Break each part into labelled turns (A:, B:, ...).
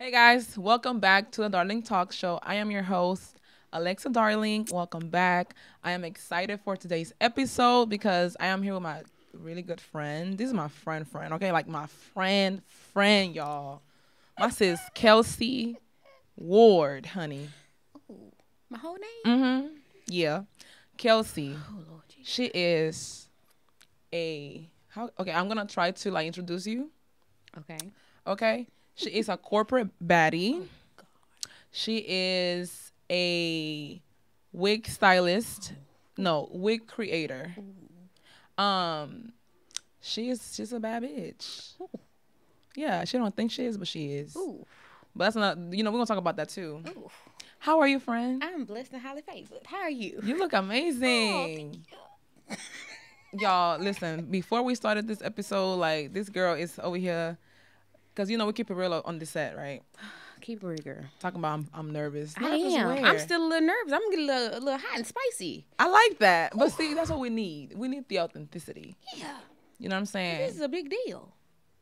A: Hey guys, welcome back to the Darling Talk Show. I am your host, Alexa Darling. Welcome back. I am excited for today's episode because I am here with my really good friend. This is my friend, okay? Like my friend, y'all. My sis, Kelsie Ward, honey.
B: Oh, my whole name?
A: Mm-hmm. Yeah. Kelsie.
B: Oh, Lord Jesus.
A: She is okay, I'm gonna try to like introduce you.
B: Okay.
A: Okay. She is a corporate baddie.
B: Oh, God.
A: She is a wig stylist. No, wig creator. She's a bad bitch.
B: Ooh.
A: Yeah, she don't think she is, but she is.
B: Ooh.
A: But that's not, we're gonna talk about that too.
B: Ooh.
A: How are you, friend?
B: I'm blessed and highly favored. How are you?
A: You look amazing.
B: Oh,
A: Y'all, listen, before we started this episode, like this girl is over here, because we keep it real on the set, right?
B: keep it rigor.
A: Talking about I'm nervous.
B: I
A: Nervous
B: am.
A: where?
B: I'm still a little nervous. I'm getting a little hot and spicy.
A: I like that. But see, that's what we need. We need the authenticity.
B: Yeah.
A: You know what I'm saying?
B: This is a big deal.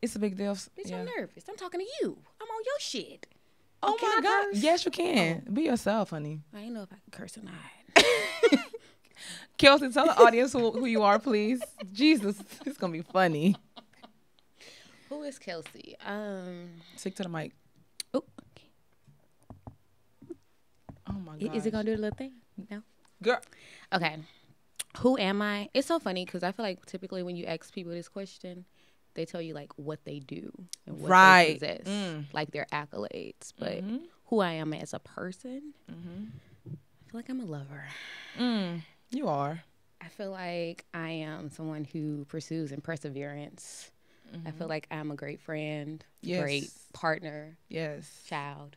A: It's a big deal.
B: Bitch,
A: Yeah.
B: I'm nervous. I'm talking to you. I'm on your shit.
A: Oh
B: Can
A: my
B: I
A: God.
B: curse?
A: Yes, you can. Be yourself, honey.
B: I ain't know if I can curse or not.
A: Kelsie, tell the audience who you are, please. Jesus, it's going to be funny.
B: Who is Kelsie?
A: Stick to the mic.
B: Oh,
A: Oh my God.
B: is it gonna do the little thing? No.
A: Girl.
B: Okay. Who am I? It's so funny because I feel like typically when you ask people this question, they tell you like what they do and what
A: Right.
B: they possess, like their accolades. But
A: Mhm.
B: who I am as a person,
A: Mhm.
B: I feel like I'm a lover.
A: You are.
B: I feel like I am someone who pursues and perseverance. I feel like I'm a great friend,
A: Yes.
B: great partner,
A: Yes.
B: child.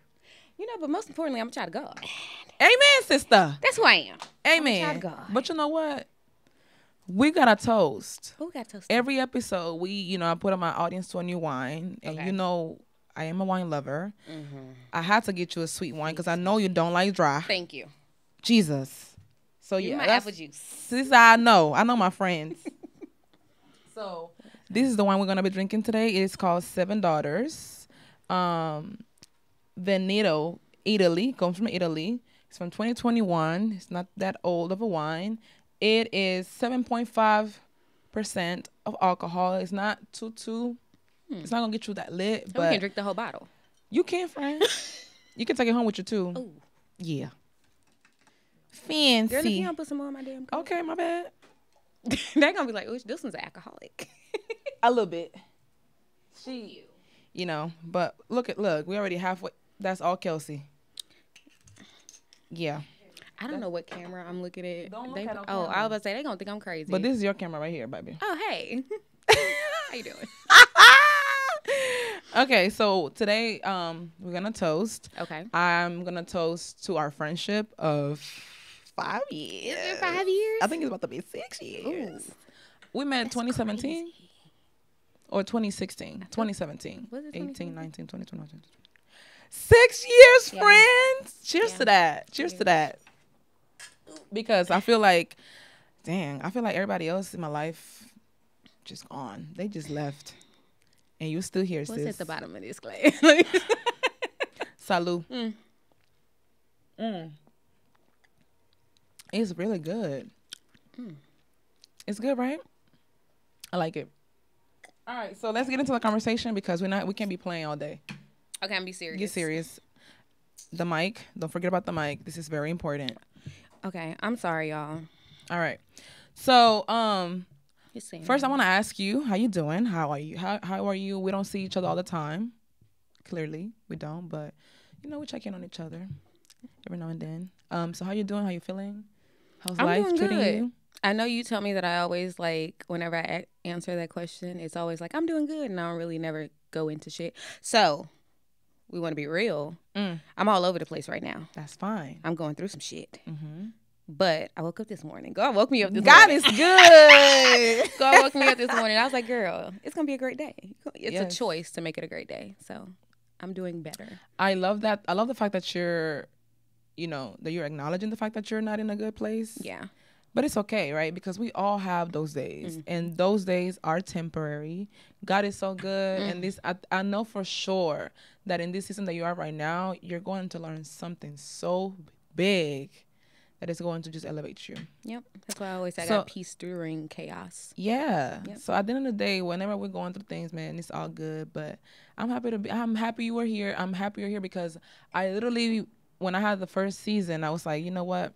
B: But most importantly, I'm a child of God.
A: Amen, sister.
B: That's who I am.
A: Amen.
B: I'm a child of God.
A: But you know what? We got a toast.
B: Who got toasted?
A: Every episode, I put on my audience to a new wine. And
B: Okay.
A: I am a wine lover.
B: Mm-hmm.
A: I had to get you a sweet wine because I know you don't like dry.
B: Thank you.
A: Jesus. So
B: You
A: yeah,
B: my
A: that's
B: apple juice.
A: this I know. I know my friends. So this is the wine we're gonna be drinking today. It's called Seven Daughters. Veneto, Italy. Comes from Italy. It's from 2021. It's not that old of a wine. It is 7.5% of alcohol. It's not too. It's not gonna get you that lit,
B: So we
A: but
B: can drink the whole bottle.
A: you can, friend. You can take it home with you too.
B: Oh,
A: Yeah.
B: girl, if you
A: Fancy.
B: don't put some more in my damn cup,
A: Okay, my bad.
B: they're gonna be like, "Oh, this one's an alcoholic."
A: A little bit. But look, we already halfway. That's all Kelsie. Yeah.
B: I don't know what camera I'm looking at.
A: Don't look
B: They-
A: at no
B: oh, I
A: camera.
B: was about to say they gonna think I'm crazy.
A: But this is your camera right here, baby.
B: oh, hey, how you doing?
A: Okay, so today we're gonna toast.
B: Okay,
A: I'm gonna toast to our friendship of 5 years.
B: is it 5 years?
A: I think it's about to be 6 years.
B: Ooh,
A: We met in
B: that's
A: 2017
B: crazy.
A: or 2016. 2017.
B: Was it
A: 18,
B: 2017?
A: 19, 20, 21, 22. 6 years,
B: Yeah.
A: friends. Cheers
B: Yeah.
A: to that. Cheers to
B: Cheers.
A: that. Because I feel like everybody else in my life just gone. They just left. And you still here,
B: What's
A: sis.
B: at the bottom of this glass?
A: Salud.
B: Mm.
A: It's really good. It's good, right? I like it. All right, so let's get into the conversation because we can't be playing all day.
B: Okay, I'm be serious.
A: Get serious. The mic. Don't forget about the mic. This is very important.
B: Okay, I'm sorry, y'all.
A: All right. So,
B: Just saying.
A: first I want to ask you, how you doing? How are you? How are you? We don't see each other all the time. Clearly, we don't, but we check in on each other every now and then. So how you doing? How you feeling? How's
B: I'm
A: life
B: doing
A: treating
B: good.
A: you?
B: I know you tell me that I always like whenever I answer that question, it's always like I'm doing good, and I don't really never go into shit. So we want to be real. I'm all over the place right now.
A: That's fine.
B: I'm going through some shit.
A: Mm-hmm.
B: But I woke up this morning. God woke me up this
A: God
B: morning.
A: is good.
B: God woke me up this morning. I was like, girl, it's going to be a great day. It's
A: Yes.
B: a choice to make it a great day. So I'm doing better.
A: I love that. I love the fact that you're, that you're acknowledging the fact that you're not in a good place.
B: Yeah.
A: But it's okay, right? Because we all have those days, and those days are temporary. God is so good, and I know for sure that in this season that you are right now, you're going to learn something so big that is going to just elevate you.
B: Yep. That's why I always say I got peace during chaos.
A: Yeah. Yep. So at the end of the day, whenever we're going through things, man, it's all good. But I'm happy you were here. I'm happy you're here because I literally, when I had the first season, I was like, you know what?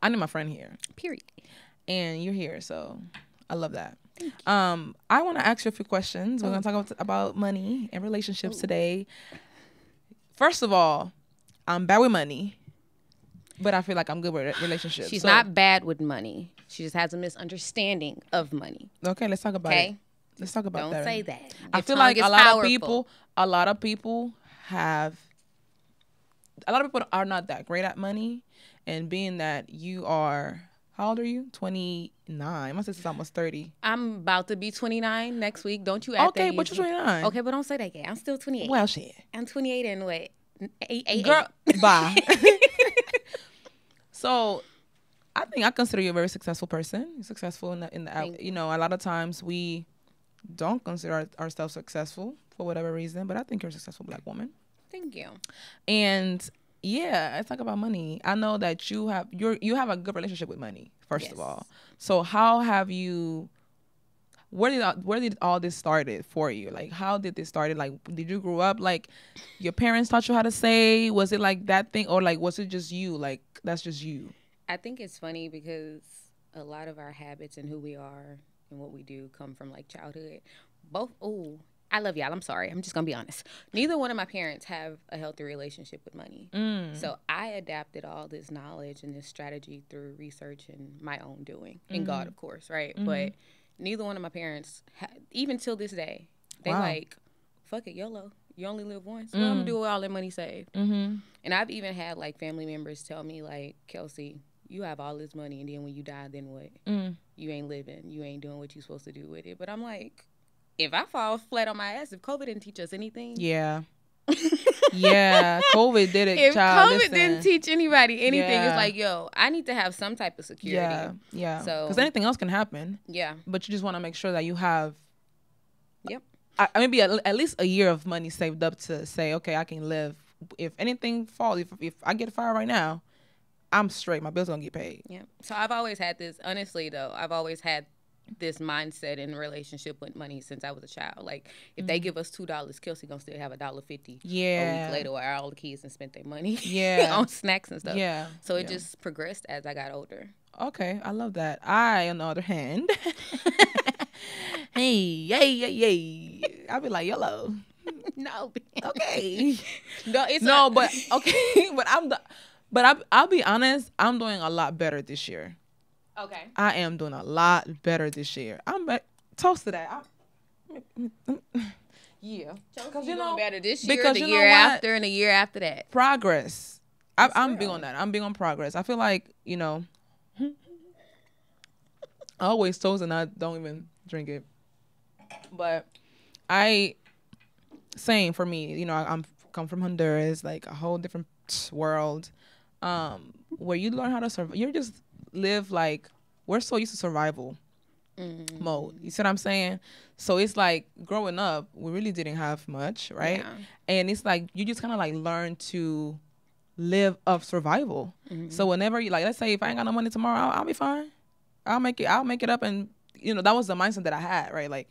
A: I need my friend here.
B: Period.
A: And you're here, so I love that. I want to ask you a few questions. We're going to talk about money and relationships today. First of all, I'm bad with money, but I feel like I'm good with relationships.
B: She's not bad with money. She just has a misunderstanding of money.
A: Okay, let's talk about it. Let's talk about that.
B: Don't say that.
A: I feel like a lot of people are not that great at money. And being that you are, how old are you? 29. My sister's almost 30.
B: I'm about to be 29 next week. Don't you act
A: okay, but you're 29.
B: Okay, but don't say that yet. I'm still 28.
A: Well, shit.
B: I'm 28 and what? Eight.
A: Girl, bye. So, I think I consider you a very successful person. You're successful in the you know, a lot of times we don't consider ourselves successful for whatever reason, but I think you're a successful Black woman.
B: Thank you.
A: And yeah, let's talk about money. I know that you have a good relationship with money, first of all. So how have you, where did all this started for you? Like, how did this started? Like, did you grow up like your parents taught you how to save? Was it like that thing, or like was it just you? Like, that's just you?
B: I think it's funny because a lot of our habits and who we are and what we do come from like childhood. I love y'all. I'm sorry. I'm just going to be honest. Neither one of my parents have a healthy relationship with money. So I adapted all this knowledge and this strategy through research and my own doing. And God, of course, right? But neither one of my parents, even till this day, they like, fuck it, YOLO. You only live once. Well, I'm going to do all that money saved. And I've even had like family members tell me like, Kelsie, you have all this money and then when you die, then what? You ain't living. You ain't doing what you're supposed to do with it. But I'm like, if I fall flat on my ass, if COVID didn't teach us anything.
A: Yeah. Yeah. COVID did it,
B: if
A: child.
B: COVID didn't teach anybody anything, it's like, yo, I need to have some type of security.
A: Yeah. So, because anything else can happen.
B: Yeah.
A: But you just want to make sure that you have.
B: Yep.
A: Maybe at least a year of money saved up to say, okay, I can live. If anything falls, if I get fired right now, I'm straight. My bills going to get paid.
B: Yeah. So I've always had this, honestly, though, I've always had this mindset in relationship with money since I was a child. Like, if they give us $2, Kelsie gonna still have $1.50 a week later where all the kids and spent their money on snacks and stuff. Yeah. So it just progressed as I got older.
A: Okay, I love that. I, on the other hand, hey, I'll be like, YOLO.
B: No.
A: Okay. But okay, but I'll be honest, I'm doing a lot better this year.
B: Okay.
A: I am doing a lot better this year. Toast to that. Yeah.
B: Because you know better this year, the year after, and the year after that.
A: Progress. I'm big on that. I'm big on progress. I feel like, you know, I always toast and I don't even drink it. But same for me. You know, I'm come from Honduras, like a whole different world, where you learn how to survive. You just live like, we're so used to survival mode. You see what I'm saying? So it's like growing up, we really didn't have much, right? Yeah. And it's like you just kind of like learn to live of survival. So whenever you like, let's say if I ain't got no money tomorrow, I'll be fine. I'll make it up. And you know, that was the mindset that I had, right? Like,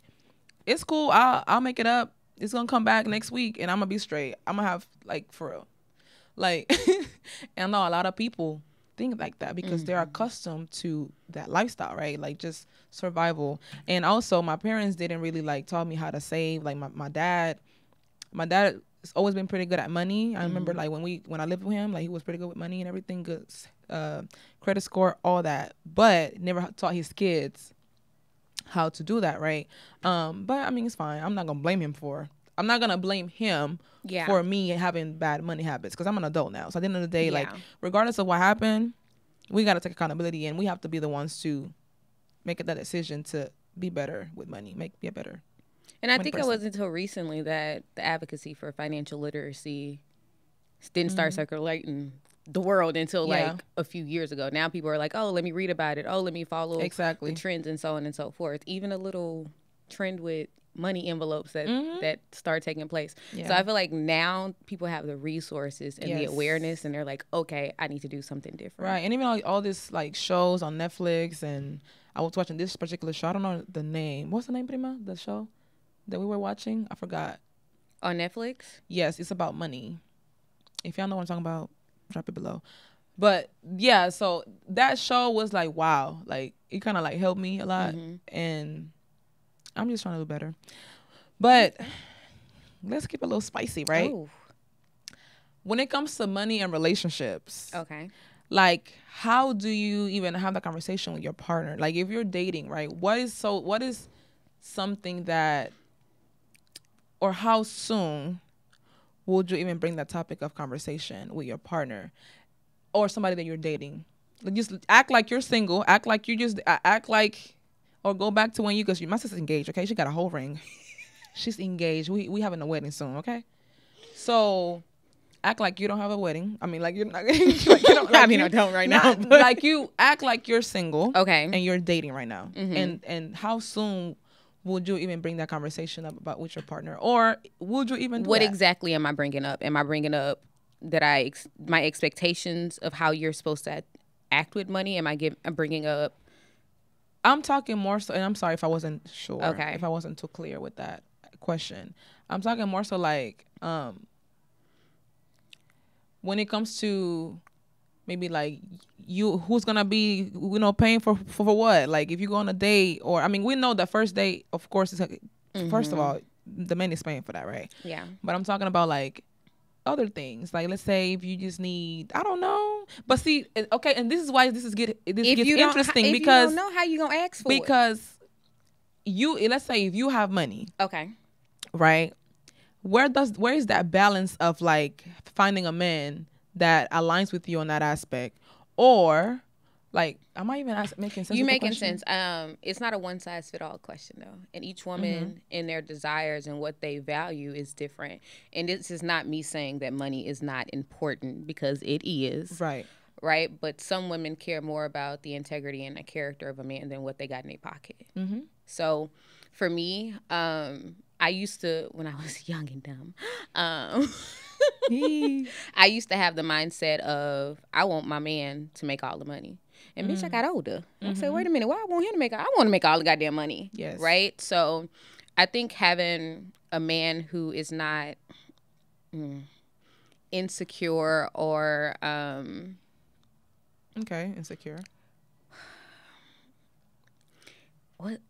A: it's cool. I'll make it up. It's gonna come back next week, and I'm gonna be straight. I'm gonna have, like, for real, like, and I know a lot of people think like that because they're accustomed to that lifestyle, right? Like, just survival. And also, my parents didn't really like taught me how to save. Like, my dad has always been pretty good at money. I remember like when I lived with him, like, he was pretty good with money and everything, good credit score, all that, but never taught his kids how to do that, right? But I mean, it's fine. I'm not gonna blame him for me having bad money habits because I'm an adult now. So at the end of the day, like, regardless of what happened, we got to take accountability and we have to be the ones to make that decision to be better with money, be a better.
B: And I think it wasn't until recently that the advocacy for financial literacy didn't start circulating the world until
A: Yeah.
B: like a few years ago. Now people are like, oh, let me read about it. Oh, let me follow
A: Exactly.
B: the trends and so on and so forth. Even a little trend with money envelopes that start taking place.
A: Yeah.
B: So I feel like now people have the resources and the
A: Yes.
B: awareness, and they're like, okay, I need to do something different.
A: Right. And even all this like shows on Netflix, and I was watching this particular show. I don't know the name. What's the name, Prima? The show that we were watching? I forgot.
B: On Netflix?
A: Yes, it's about money. If y'all know what I'm talking about, drop it below. But yeah, so that show was like, wow, like it kind of like helped me a lot, and I'm just trying to do better. But let's keep it a little spicy, right?
B: Oh,
A: When it comes to money and relationships,
B: okay.
A: like how do you even have that conversation with your partner? Like if you're dating, right? What is something that, or how soon would you even bring that topic of conversation with your partner or somebody that you're dating? Like just act like you're single, act like you just act like, or go back to when you, because my sister's engaged, okay? She got a whole ring. She's engaged. We having a wedding soon, okay? So act like you don't have a wedding. I mean, like you're not. Like you don't, like
B: I mean,
A: you,
B: I don't right
A: not,
B: now. But.
A: like you act like you're single,
B: Okay.
A: and you're dating right now. And how soon would you even bring that conversation up about with your partner, or would you even do
B: What
A: that?
B: exactly am I bringing up? Am I bringing up that my expectations of how you're supposed to act with money? I'm bringing up?
A: I'm talking more so, and I'm sorry if I wasn't sure.
B: Okay.
A: If I wasn't too clear with that question, I'm talking more so like when it comes to maybe like who's gonna be paying for what, like if you go on a date, or I mean we know the first date of course is first of all the man is paying for that, right?
B: Yeah.
A: But I'm talking about like other things, like let's say if you just need, I don't know, but see, okay, and this is why this gets interesting, because
B: you don't know how you gonna ask for it.
A: because let's say if you have money,
B: Okay.
A: right, where is that balance of like finding a man that aligns with you on that aspect? Or like, am I even making sense?
B: You
A: with the
B: making
A: question?
B: sense. It's not a one size fit all question though, and each woman and their desires and what they value is different. And this is not me saying that money is not important, because it is. Right, but some women care more about the integrity and the character of a man than what they got in their pocket. So for me, I used to, when I was young and dumb, I used to have the mindset of, I want my man to make all the money. And bitch, I got older. I said, wait a minute, why I want him to make? I want to make all the goddamn money.
A: Yes.
B: Right. So, I think having a man who is not insecure or
A: insecure.
B: What?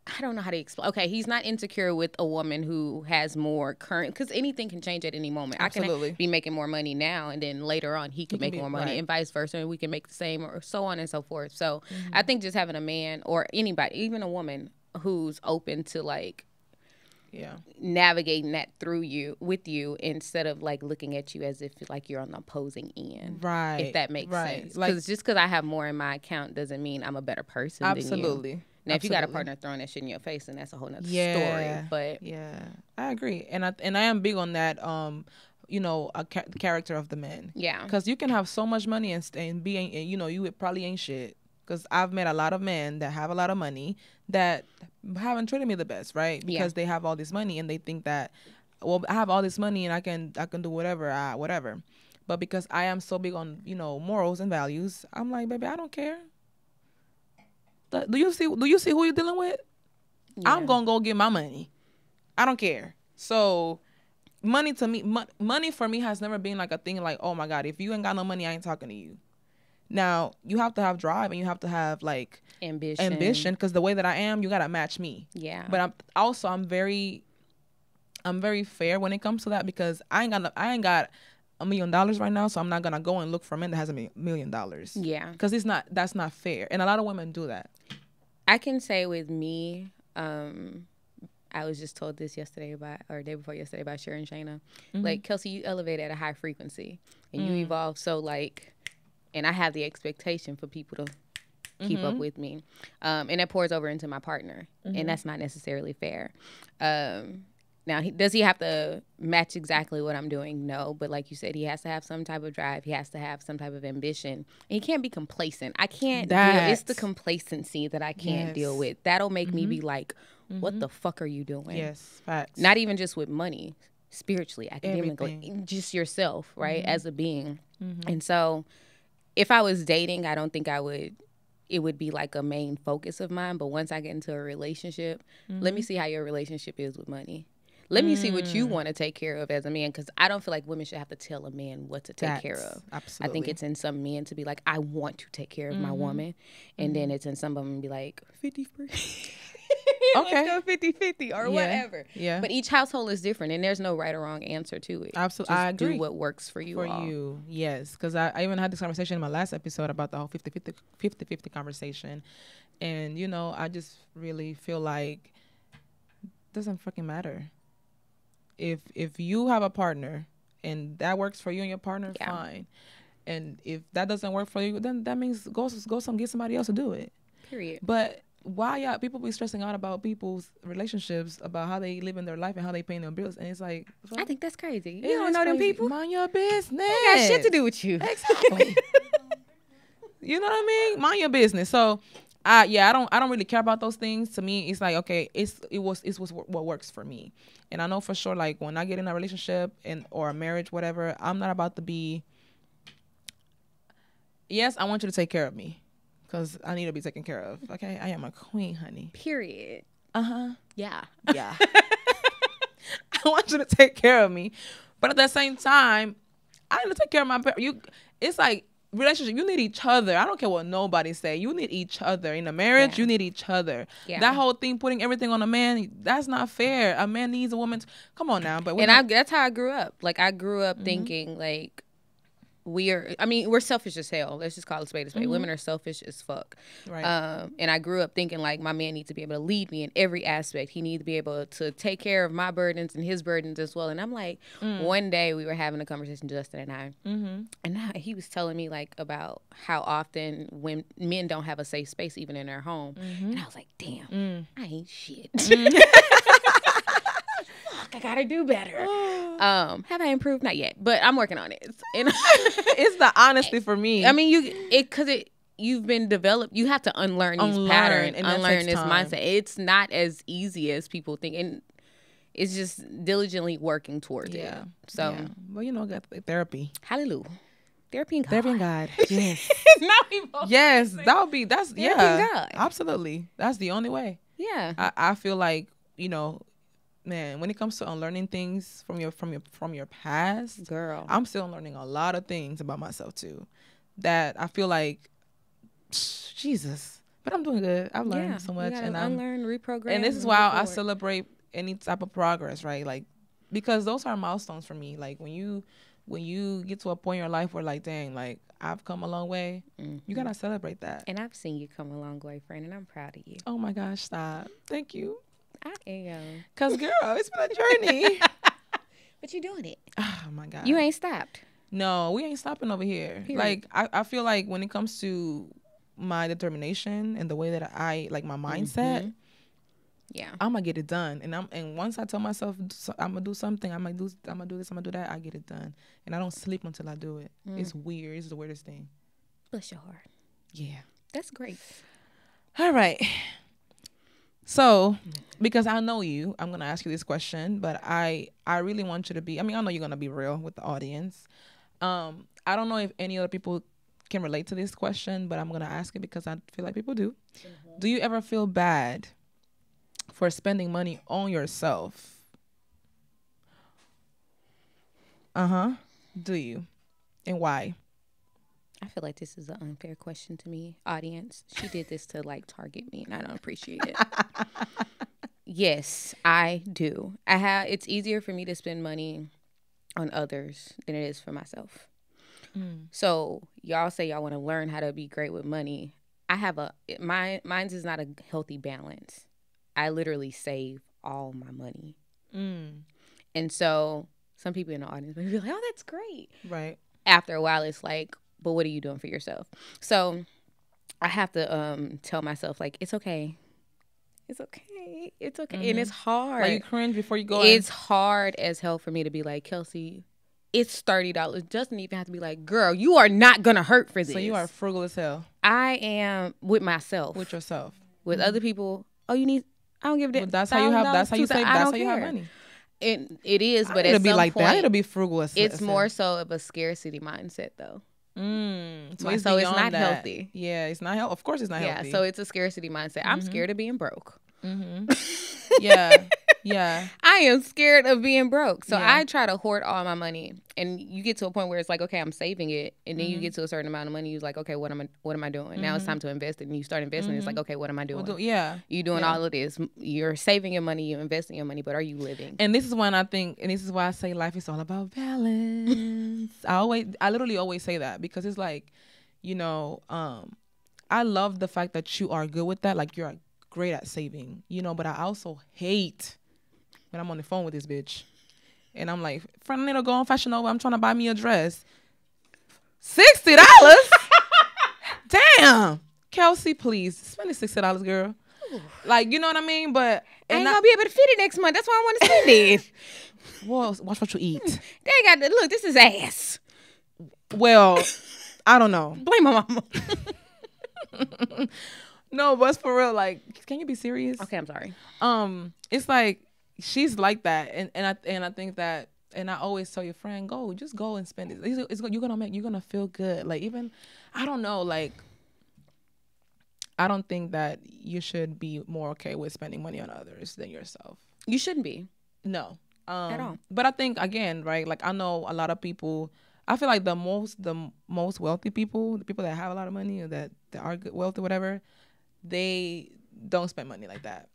B: I don't know how to explain. Okay, he's not insecure with a woman who has more current, because anything can change at any moment.
A: Absolutely.
B: I can be making more money now, and then later on he can make more money, and vice versa, and we can make the same, or so on and so forth. So I think just having a man, or anybody, even a woman, who's open to like navigating that with you, instead of like looking at you as if like you're on the opposing end.
A: Right.
B: If that makes sense.
A: Like,
B: Because just because I have more in my account doesn't mean I'm a better person than you.
A: Absolutely.
B: Now, if you got a partner throwing that shit in your face, then that's a whole nother story. But
A: I agree, and I am big on that. The character of the man.
B: Yeah.
A: Because you can have so much money and be, you probably ain't shit. Because I've met a lot of men that have a lot of money that haven't treated me the best, right? Because they have all this money and they think that, well, I have all this money and I can do whatever, whatever. But because I am so big on morals and values, I'm like, baby, I don't care. Do you see who you're dealing with? Yeah. I'm gonna go get my money. I don't care. So money to me, money for me has never been like a thing like, oh my God, if you ain't got no money, I ain't talking to you. Now you have to have drive and you have to have like ambition, because the way that I am, you gotta match me.
B: Yeah.
A: But I'm very fair when it comes to that, because I ain't got $1 million right now, so I'm not gonna go and look for a man that has $1 million.
B: Yeah.
A: Because that's not fair, and a lot of women do that.
B: I can say with me, I was just told this yesterday or day before yesterday about Sharon Shayna. Like, Kelsie, you elevate at a high frequency and you evolve. So like, and I have the expectation for people to keep up with me. And that pours over into my partner. And that's not necessarily fair. Now, does he have to match exactly what I'm doing? No. But like you said, he has to have some type of drive. He has to have some type of ambition. And he can't be complacent. I can't deal. It's the complacency that I can't deal with. That'll make me be like, what the fuck are you doing?
A: Yes, facts.
B: Not even just with money, spiritually, academically, just yourself, right, as a being. And so if I was dating, I don't think it would be like a main focus of mine. But once I get into a relationship, let me see how your relationship is with money. Let me see what you want to take care of as a man, because I don't feel like women should have to tell a man what to take care of.
A: Absolutely.
B: I think it's in some men to be like, I want to take care of my woman. And then it's in some of them to be like, 50-50. Okay. Let's go 50-50 or whatever.
A: Yeah.
B: But each household is different, and there's no right or wrong answer to it.
A: Absolutely. I agree.
B: Do what works for you.
A: Yes. Because I even had this conversation in my last episode about the whole 50-50 conversation. And, you know, I just really feel like it doesn't fucking matter. If you have a partner and that works for you and your partner, fine. And if that doesn't work for you, then that means get somebody else to do it.
B: Period.
A: But why y'all people be stressing out about people's relationships, about how they live in their life and how they pay their bills? And it's like,
B: I think that's crazy. You don't know them people.
A: Mind your business.
B: They got shit to do with you.
A: Exactly. You know what I mean? Mind your business. So I don't really care about those things. To me, it's like, okay, it was what works for me. And I know for sure, like, when I get in a relationship or a marriage, whatever, I'm not about to be, yes, I want you to take care of me, because I need to be taken care of. Okay, I am a queen, honey.
B: Period.
A: Yeah. I want you to take care of me, but at the same time, I need to take care of my it's like relationship. You need each other. I don't care what nobody say. You need each other in a marriage. You need each other. That whole thing, putting everything on a man, that's not fair. A man needs a woman. Come on now. But
B: that's how I grew up. Like, I grew up thinking like, we're selfish as hell. Let's just call it spade a spade. Women are selfish as fuck.
A: Right.
B: And I grew up thinking like, my man needs to be able to lead me in every aspect. He needs to be able to take care of my burdens and his burdens as well. And I'm like, one day we were having a conversation, Justin and I, and he was telling me like about how often when men don't have a safe space even in their home. And I was like, damn, I ain't shit. I gotta do better. Have I improved? Not yet, but I'm working on it. And
A: it's the honesty for me.
B: I mean, you've been developed. You have to unlearn these patterns and unlearn this mindset. It's not as easy as people think, and it's just diligently working towards it. So,
A: well, you know, got therapy.
B: Hallelujah. Therapy and God.
A: Therapy and God. Yes.
B: Yes,
A: that's
B: therapy and God.
A: Absolutely. That's the only way.
B: Yeah.
A: I feel like, you know, man, when it comes to unlearning things from your past,
B: girl,
A: I'm still unlearning a lot of things about myself too, that I feel like, Jesus, but I'm doing good. I've learned so much, and
B: unlearn, reprogram,
A: and this is why I celebrate any type of progress, right? Like, because those are milestones for me. Like, when you get to a point in your life where, like, dang, like, I've come a long way, you gotta celebrate that.
B: And I've seen you come a long way, friend, and I'm proud of you.
A: Oh my gosh, stop! Thank you.
B: I am.
A: Cause girl, it's been a journey.
B: But you doing it.
A: Oh my God.
B: You ain't stopped.
A: No, we ain't stopping over here. Period. Like, I feel like when it comes to my determination and the way that I like my mindset, I'm gonna get it done. And once I tell myself I'm gonna do something, I'm gonna do this, I'm gonna do that, I get it done. And I don't sleep until I do it. It's weird. It's the weirdest thing.
B: Bless your heart.
A: Yeah.
B: That's great.
A: All right. So, because I know you, I'm going to ask you this question, but I really want you to be, I mean, I know you're going to be real with the audience. I don't know if any other people can relate to this question, but I'm going to ask it because I feel like people do. Do you ever feel bad for spending money on yourself? Do you? And why?
B: I feel like this is an unfair question to me, audience. She did this to like target me, and I don't appreciate it. Yes, I do. It's easier for me to spend money on others than it is for myself. So y'all say y'all want to learn how to be great with money. Mine's is not a healthy balance. I literally save all my money. And so some people in the audience may be like, oh, that's great.
A: Right.
B: After a while, it's like, but what are you doing for yourself? So I have to tell myself, like, it's okay. It's okay. It's okay. And it's hard.
A: Like you cringe before you go.
B: It's hard as hell for me to be like, Kelsie, it's $30. Doesn't even have to be like, girl, you are not gonna hurt for this.
A: So you are frugal as hell.
B: I am with myself.
A: With yourself.
B: With other people. Oh, you need. I don't give a damn.
A: But that's how you have. That's how you save. That's how you have money.
B: It is, but
A: it'll be
B: some
A: like
B: point,
A: that. It'll be frugal.
B: It's more so of a scarcity mindset, though.
A: So
B: it's not healthy.
A: Yeah, it's not healthy. Of course, it's not healthy.
B: Yeah, so it's a scarcity mindset. I'm scared of being broke.
A: Yeah.
B: I am scared of being broke. So I try to hoard all my money. And you get to a point where it's like, okay, I'm saving it. And then you get to a certain amount of money. You're like, okay, what am I doing? Now it's time to invest. And you start investing. It's like, okay, what am I doing? You're doing all of this. You're saving your money. You're investing your money. But are you living?
A: And this is when I think, and this is why I say life is all about balance. I literally always say that because it's like, I love the fact that you are good with that. Like you're great at saving, but I also hate when I'm on the phone with this bitch and I'm like, friend, need to go on Fashion Nova. I'm trying to buy me a dress. $60? Damn. Kelsie, please spend the $60, girl. Like, you know what I mean? But
B: I ain't gonna be able to fit it next month. That's why I want to spend it.
A: Well, watch what you eat.
B: They ain't got to look. This is ass.
A: Well, I don't know.
B: Blame my mama.
A: No, but it's for real. Like, can you be serious?
B: Okay, I'm sorry.
A: It's like she's like that, and I think that, and I always tell your friend, just go and spend it. You're gonna feel good. Like even, I don't know, like I don't think that you should be more okay with spending money on others than yourself.
B: You shouldn't be.
A: No,
B: at all.
A: But I think again, right? Like I know a lot of people. I feel like the most wealthy people, the people that have a lot of money or that are good, wealthy, whatever, they don't spend money like that.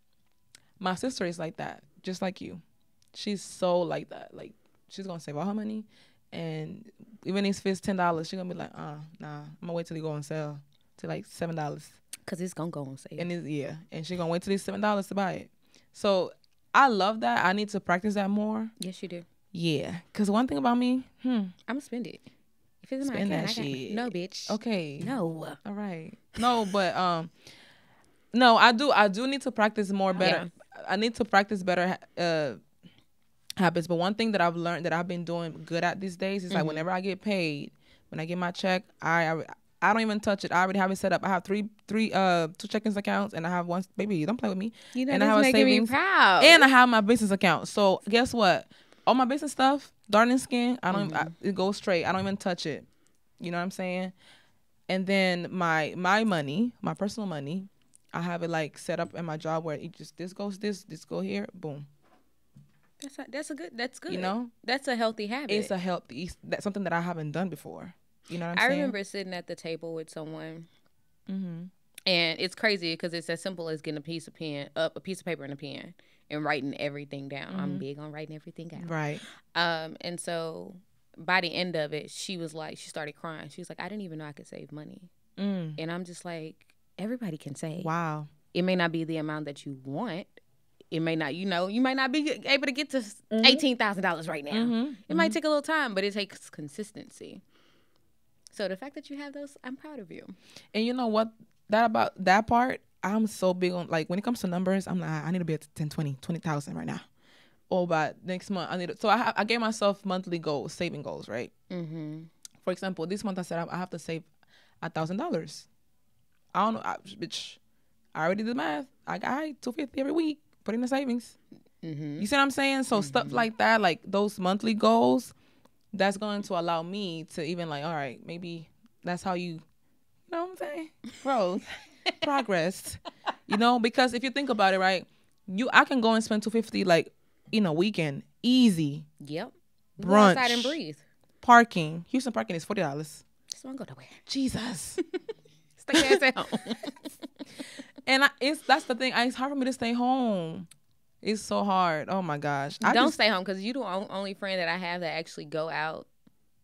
A: My sister is like that, just like you. She's so like that. Like she's gonna save all her money, and even if it's $10, she's gonna be like, nah, I'm gonna wait till they go on sale to like $7.
B: Cause it's gonna go on sale.
A: And and she's gonna wait till it's $7 to buy it. So I love that. I need to practice that more.
B: Yes, you do.
A: Yeah, cause one thing about me,
B: I'm gonna spend it. If it's in my account, no, bitch.
A: Okay.
B: No.
A: All right. No, but no, I do need to practice more better. Yeah. I need to practice better habits. But one thing that I've learned that I've been doing good at these days is like whenever I get paid, when I get my check, I don't even touch it. I already have it set up. I have two checkings accounts, and I have one. Baby, don't play with me.
B: And I have a savings, me proud.
A: And I have my business account. So guess what? All my business stuff, Darling Skin, I don't. It goes straight. I don't even touch it. You know what I'm saying? And then my money, my personal money, I have it like set up in my job where it just this goes this go here, boom.
B: That's good.
A: You know,
B: that's a healthy habit.
A: It's a healthy. That's something that I haven't done before. You know what I'm saying?
B: I remember sitting at the table with someone, and it's crazy because it's as simple as getting a piece of paper and a pen, and writing everything down. I'm big on writing everything down.
A: Right.
B: And so by the end of it, she started crying. She was like, I didn't even know I could save money. And I'm just like, everybody can save.
A: Wow.
B: It may not be the amount that you want. It may not, you might not be able to get to $18,000 right now. It might take a little time, but it takes consistency. So the fact that you have those, I'm proud of you.
A: And you know what? About that part, I'm so big on, like, when it comes to numbers, I'm like, I need to be at 10, 20,000 right now. Or by next month, I need to. So I gave myself monthly goals, saving goals, right? For example, this month I said I have to save $1,000. I don't know, bitch. I already did the math. I got $250 every week, put in the savings. You see what I'm saying? So stuff like that, like those monthly goals, that's going to allow me to even like, all right, maybe that's how you know what I'm saying? Growth, progress, because if you think about it, right, I can go and spend $250 like in a weekend, easy.
B: Yep.
A: Brunch.
B: Go outside and breathe.
A: Parking. Houston parking is $40.
B: Just don't go nowhere.
A: Jesus.
B: Stay your ass at home.
A: And that's the thing. It's hard for me to stay home. It's so hard. Oh my gosh.
B: Don't stay home because you're the only friend that I have that actually go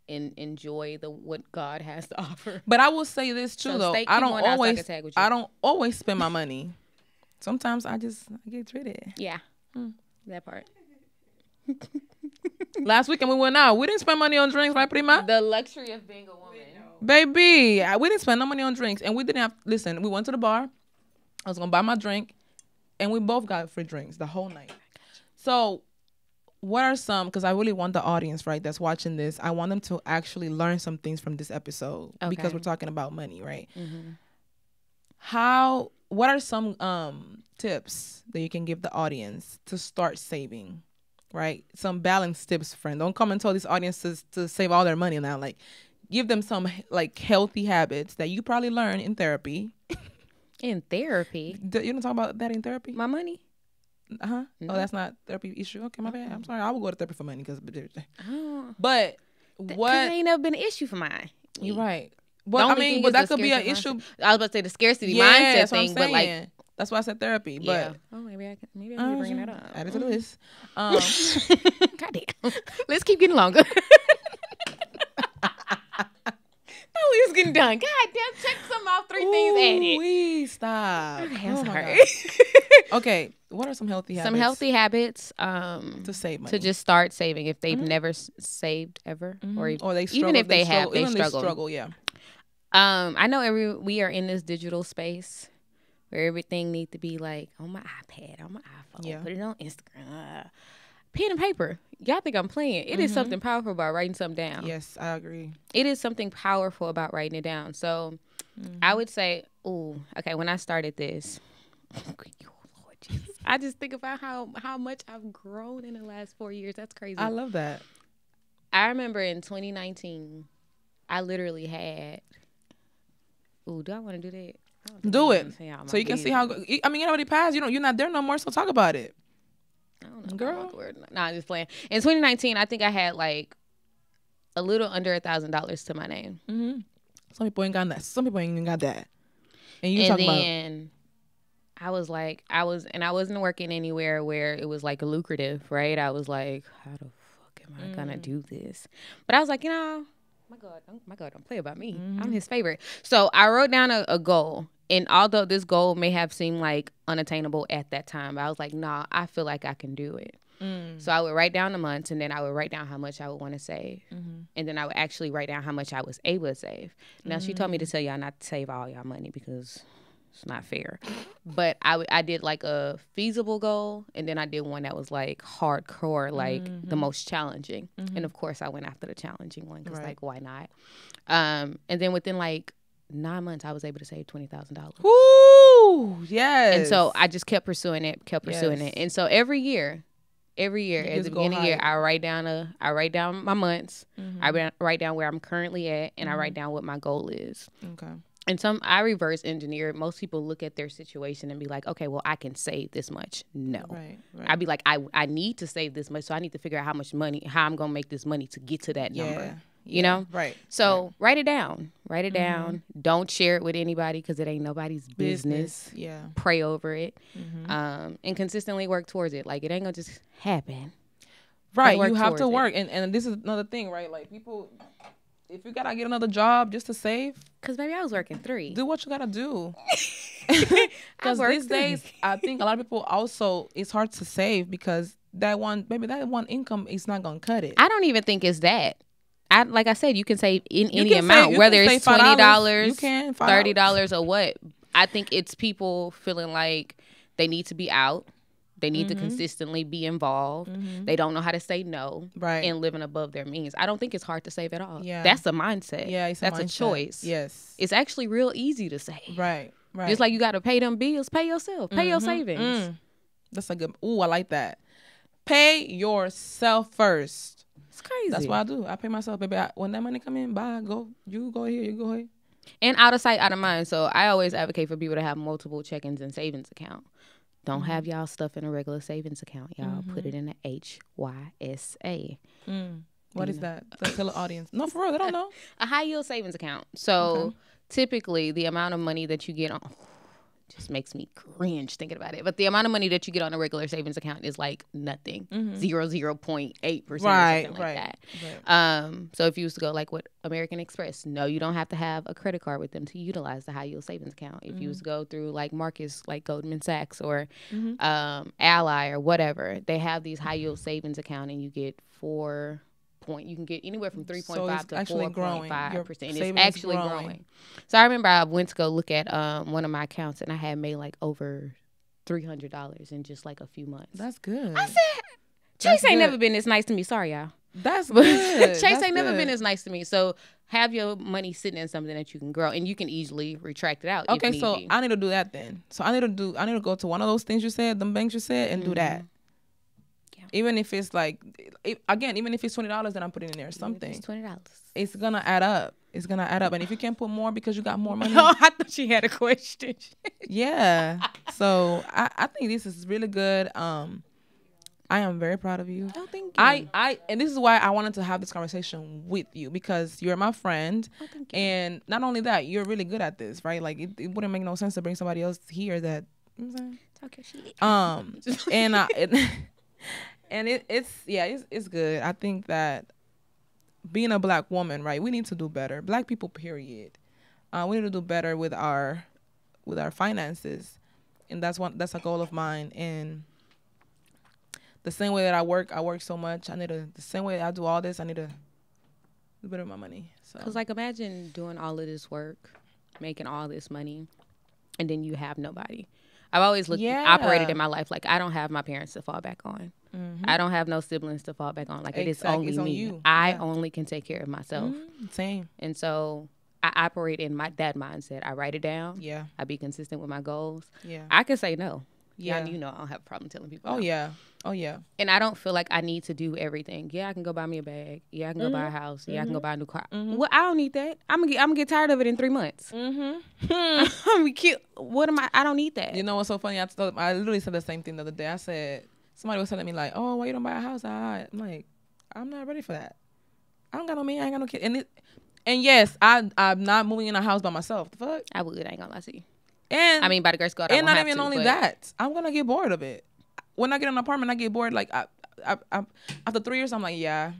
B: and enjoy what God has to offer.
A: But I will say this too, though. I don't always spend my money. Sometimes I get treated.
B: Yeah, that part.
A: Last weekend we went out. We didn't spend money on drinks, right, Prima?
B: The luxury of being a woman.
A: Baby, we didn't spend no money on drinks. And we didn't have, listen, we went to the bar. I was going to buy my drink. and we both got free drinks the whole night. So what are some, because I really want the audience, right, that's watching this, I want them to actually learn some things from this episode because we're talking about money, right? What are some tips that you can give the audience to start saving, right? Some balanced tips, friend. Don't come and tell these audiences to save all their money now. Like, give them some like healthy habits that you probably learn in therapy.
B: In therapy?
A: You don't talk about that in therapy?
B: My money?
A: No. Oh, that's not therapy issue. Okay, my bad. I'm sorry. I will go to therapy for money because. But what?
B: That ain't never been an issue for mine.
A: You're right. But I mean, but that could be an issue.
B: I was about to say the scarcity mindset thing,
A: but like that's why I said therapy.
B: Yeah.
A: But
B: maybe I need to bring that up.
A: Add it to the list.
B: Goddamn. Let's keep getting longer. We was getting done. God damn, check some off 3 things added.
A: We stop.
B: Okay, I'm sorry.
A: Okay, what are some healthy habits?
B: Some healthy habits
A: to save money.
B: To just start saving if they've never saved ever, or
A: they struggle,
B: even if they struggle.
A: Yeah.
B: I know we are in this digital space where everything needs to be like on my iPad, on my iPhone, put it on Instagram. Pen and paper. Y'all think I'm playing. It is something powerful about writing something down.
A: Yes, I agree.
B: It is something powerful about writing it down. So I would say, okay, when I started this, Lord Jesus, I just think about how much I've grown in the last 4 years. That's crazy.
A: I love that.
B: I remember in 2019, I literally had, do I want to do that?
A: Do it. So you can see how, I mean, it already passed. You're not there no more, so talk about it.
B: I don't know. Girl. I'm just playing. In 2019, I think I had like a little under $1,000 to my name.
A: Some people ain't got that. Some people ain't even got that. And
B: then I was like, I wasn't working anywhere where it was like lucrative, right? I was like, how the fuck am I gonna do this? But I was like, my God, don't play about me. I'm his favorite. So I wrote down a goal. And although this goal may have seemed like unattainable at that time, I was like, nah, I feel like I can do it. So I would write down the months, and then I would write down how much I would want to save. And then I would actually write down how much I was able to save. Now, she told me to tell y'all not to save all y'all money because it's not fair. But I did like a feasible goal, and then I did one that was like hardcore, like the most challenging. And of course, I went after the challenging one because like, why not? And then within like 9 months, I was able to save $20,000.
A: Woo! Yes.
B: And so I just kept pursuing it. And so every year at the beginning of the year, I write down my months. I write down where I'm currently at, and I write down what my goal is.
A: Okay.
B: And I reverse engineer. Most people look at their situation and be like, okay, well, I can save this much. No.
A: Right.
B: I'd be like, I need to save this much, so I need to figure out how I'm going to make this money to get to that number. You know?
A: Right.
B: So write it down. Don't share it with anybody because it ain't nobody's business.
A: Yeah.
B: Pray over it. And consistently work towards it. Like, it ain't going to just happen.
A: Right. You have to work. And this is another thing, right? Like, people, if you got to get another job just to save.
B: Because maybe I was working 3.
A: Do what you got to do. Because these days, I think a lot of people also, it's hard to save because that one income is not going to cut it.
B: I don't even think it's that. Like I said, you can save in any amount, whether it's $20, $30, or what. I think it's people feeling like they need to be out. They need to consistently be involved. They don't know how to say no, and living above their means. I don't think it's hard to save at all. Yeah. That's a mindset.
A: Yeah,
B: that's a choice.
A: Yes.
B: It's actually real easy to save.
A: Right.
B: Just like you got to pay them bills, pay yourself, pay your savings.
A: That's a good, I like that. Pay yourself first.
B: It's crazy.
A: That's what I do. I pay myself, baby. When that money come in, you go here.
B: And out of sight, out of mind. So I always advocate for people to have multiple check-ins and savings account. Don't have y'all stuff in a regular savings account. Y'all put it in a HYSA.
A: What is that? Tell the audience. No, for real, they don't know.
B: A high yield savings account. So typically the amount of money that you get on just makes me cringe thinking about it. But the amount of money that you get on a regular savings account is like nothing, 0.8% or something like that. So if you used to go like with American Express, no, you don't have to have a credit card with them to utilize the high yield savings account. If you used to go through like Marcus, like Goldman Sachs or Ally or whatever, they have these high yield savings account, and you get you can get anywhere from 3.5 to 4.5%. It's actually growing. So I remember I went to go look at one of my accounts, and I had made like over $300 in just like a few months.
A: That's good.
B: I said, Chase ain't never been this nice to me. Sorry, y'all.
A: That's good.
B: Chase
A: That's
B: ain't never
A: good.
B: been as nice to me. So have your money sitting in something that you can grow, and you can easily retract it out.
A: Okay,
B: if need
A: so
B: be.
A: I need to do that then. So I need to go to one of those things you said, them banks you said, and do that.
B: Yeah.
A: Even if it's like, even if it's $20, then I'm putting in there something.
B: It's $20.
A: It's gonna add up. It's gonna add up. And if you can put more because you got more money,
B: Oh, I thought she had a question.
A: yeah. So I think this is really good. I am very proud of you.
B: Oh, thank you.
A: And this is why I wanted to have this conversation with you, because you're my friend.
B: Oh, thank you.
A: And not only that, you're really good at this, right? Like it wouldn't make no sense to bring somebody else here that, you know what I'm saying?
B: Talk your shit.
A: And it's good. I think that being a black woman, right, we need to do better. Black people, period. We need to do better with our finances, and that's a goal of mine. And the same way that I work so much. The same way I do all this. I need to do better with my money. So,
B: Because, like, imagine doing all of this work, making all this money, and then you have nobody. I've always operated in my life like I don't have my parents to fall back on.
A: Mm-hmm.
B: I don't have no siblings to fall back on. Like, it is only
A: it's on
B: me.
A: you.
B: I only can take care of myself.
A: Mm-hmm. Same.
B: And so I operate in that mindset. I write it down.
A: Yeah.
B: I be consistent with my goals.
A: Yeah.
B: I can say no.
A: Yeah.
B: You know I don't have a problem telling people
A: Oh,
B: no.
A: yeah. Oh, yeah.
B: And I don't feel like I need to do everything. Yeah, I can go buy me a bag. Yeah, I can go buy a house. Yeah, I can go buy a new car. Well, I don't need that. I'm gonna get tired of it in 3 months.
A: Mm-hmm.
B: I'm gonna be cute. What am I? I don't need that.
A: You know what's so funny? I literally said the same thing the other day. I said, somebody was telling me like, "Oh, why you don't buy a house?" I'm like, I'm not ready for that. I don't got no man. I ain't got no kid. And yes, I'm not moving in a house by myself. The fuck?
B: I would. I ain't gonna lie to you.
A: And
B: I mean, by the grace of God, I
A: and
B: won't
A: not
B: have
A: even
B: to,
A: only
B: but
A: that, I'm gonna get bored of it. When I get an apartment, I get bored. Like I after 3 years, I'm like, yeah,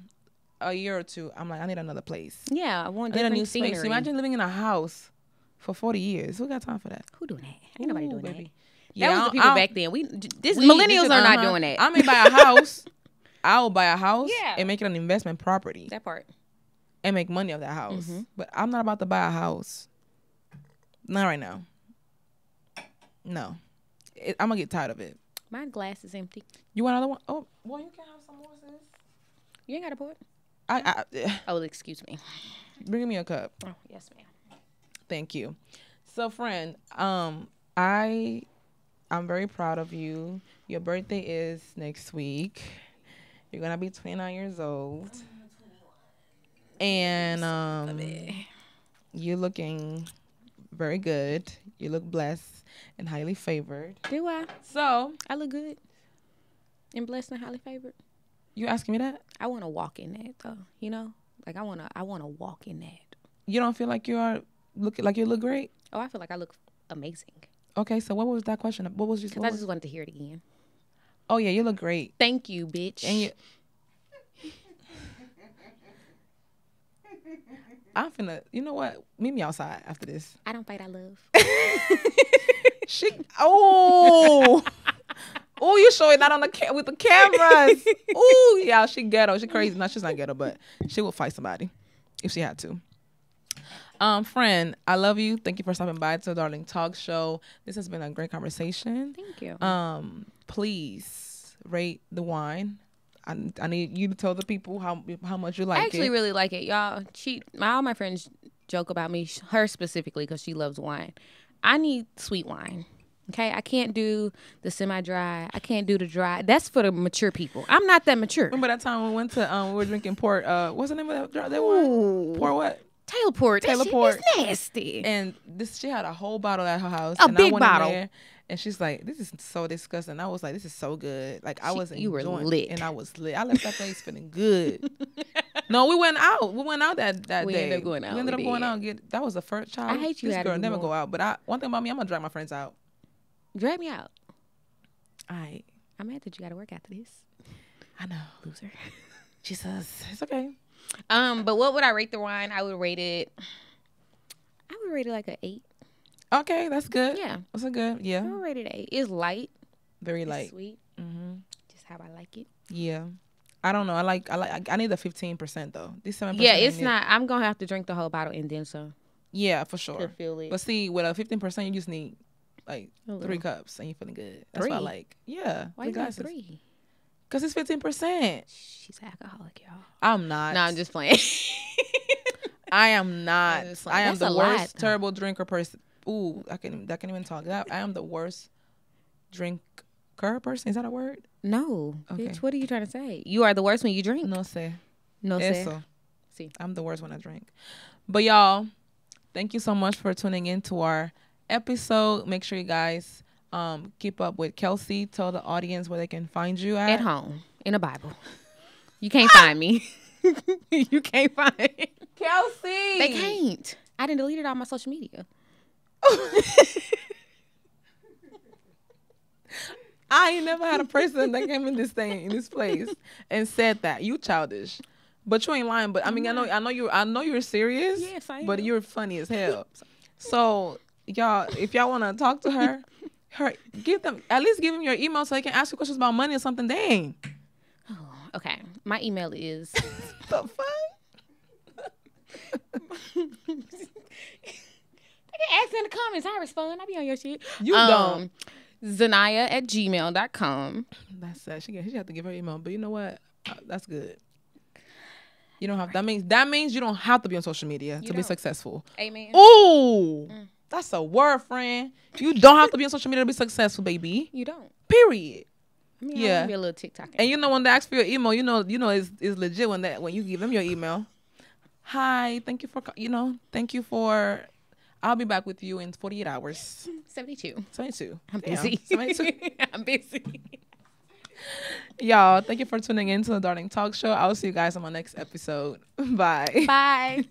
A: a year or two, I'm like, I need another place.
B: Yeah, I want
A: I need a
B: different
A: new
B: scenery.
A: space. Imagine living in a house for 40 years. Who got time for that?
B: Who doing that? Ain't nobody
A: Ooh,
B: doing
A: baby.
B: that. That was the people back then.
A: We
B: Millennials
A: could-
B: are not doing that.
A: I may buy a house. I'll buy a house
B: Yeah.
A: and make it an investment property
B: That part.
A: and make money off that house. But I'm not about to buy a house. Not right now. No. I'm going to get tired of it.
B: My glass is empty.
A: You want another one? Oh, well, you can have some more, sis.
B: You ain't got a pour?
A: I
B: Oh, excuse me.
A: bring me a cup.
B: Oh, yes, ma'am.
A: Thank you. So, friend, I'm very proud of you. Your birthday is next week. You're gonna be 29 years old, and you're looking very good. You look blessed and highly favored.
B: Do I?
A: So,
B: I look good and blessed and highly favored.
A: you asking me that?
B: I want to walk in that, though. You know, like I want to walk in that.
A: You don't feel like you are looking like you look great?
B: Oh, I feel like I look amazing.
A: Okay, so what was that question? What was
B: Because I just wanted to hear it again.
A: Oh yeah, you look great.
B: Thank you, bitch.
A: And you. I'm finna. You know what? Meet me outside after this.
B: I don't fight, I love.
A: Oh, you showing that on with the cameras. Oh, yeah, she ghetto. She crazy. No, she's not ghetto, but she would fight somebody if she had to. Friend, I love you. Thank you for stopping by to the Darling Talk Show. This has been a great conversation.
B: Thank you.
A: Please rate the wine. I need you to tell the people how much you like it.
B: I actually really like it, y'all. All my friends joke about me, her specifically, because she loves wine. I need sweet wine. Okay, I can't do the semi-dry. I can't do the dry. That's for the mature people. I'm not that mature.
A: Remember that time we went to we were drinking port. What's the name of that wine? Port what?
B: Taylor Port.
A: Taylor
B: That
A: Port.
B: shit is nasty.
A: And she had a whole bottle at her house.
B: A
A: and
B: big
A: I went
B: bottle.
A: In there, and she's like, "This is so disgusting." I was like, "This is so good." Like I was
B: You were
A: enjoying
B: lit.
A: it, and I was lit. I left that place feeling good. No, we went out. We went out that day.
B: We ended up going out.
A: We ended up
B: We
A: going
B: did.
A: out and get. That was the first child.
B: I hate you
A: This
B: adding
A: girl never
B: more.
A: go out. But one thing about me, I'm gonna drag my friends out.
B: Drag me out.
A: I'm
B: mad that you got to work after this.
A: I know.
B: Loser.
A: Jesus, it's okay.
B: But what would I rate the wine? I would rate it like an 8.
A: Okay, that's good.
B: Yeah.
A: That's a good.
B: I
A: Yeah,
B: would rate it 8. It's light.
A: very
B: It's
A: light.
B: sweet.
A: Mm-hmm.
B: Just how I like it.
A: Yeah. I don't know. I need the 15% though. This 7%.
B: Yeah, it's
A: ain't it.
B: not. I'm going to have to drink the whole bottle and then some
A: Yeah, for
B: to
A: sure.
B: feel it.
A: But see, with a 15%, you just need like
B: A little.
A: 3 cups and you feeling good. That's what I
B: 3?
A: like. Yeah.
B: Why
A: 3
B: you got
A: glasses.
B: 3?
A: Because it's 15%.
B: She's an alcoholic, y'all.
A: I'm not.
B: No, I'm just playing.
A: I am not.
B: I'm just like,
A: I am
B: that's
A: the
B: a
A: worst,
B: lot, though.
A: terrible drinker person. Ooh, that can't even talk. I am the worst drinker person. Is that a word?
B: No,
A: Okay.
B: bitch. What are you trying to say? You are the worst when you drink.
A: No sé.
B: No sé.
A: Eso.
B: See.
A: I'm the worst when I drink. But y'all, thank you so much for tuning in to our episode. Make sure you guys keep up with Kelsie. Tell the audience where they can find you
B: At
A: at.
B: home in a Bible. You can't find me. You can't find me.
A: Kelsie!
B: They can't. I didn't delete it all my social media.
A: I ain't never had a person that came in this place and said that. You childish. But you ain't lying. But I mean, I know you're serious.
B: Yes, I
A: But
B: am.
A: you're funny as hell. So y'all, if y'all wanna talk to her, give them your email so they can ask you questions about money or something. Dang.
B: Oh, okay. My email is
A: The fuck?
B: They can ask in the comments. I respond. I be on your shit.
A: You don't.
B: Zanaya@gmail.com.
A: That's sad. She have to give her email. But you know what? That's good. You don't have that means you don't have to be on social media to be
B: don't.
A: successful.
B: Amen.
A: Ooh. That's a word, friend. You don't have to be on social media to be successful, baby.
B: You don't.
A: Period.
B: I mean,
A: Yeah.
B: I be a little TikTok.
A: And you know when they ask for your email, you know it's legit when you give them your email. Hi, thank you for I'll be back with you in 48 hours.
B: 72.
A: 72.
B: I'm
A: Damn,
B: busy.
A: 72.
B: I'm busy.
A: Y'all, thank you for tuning in to the Darling Talk Show. I'll see you guys on my next episode. Bye.
B: Bye.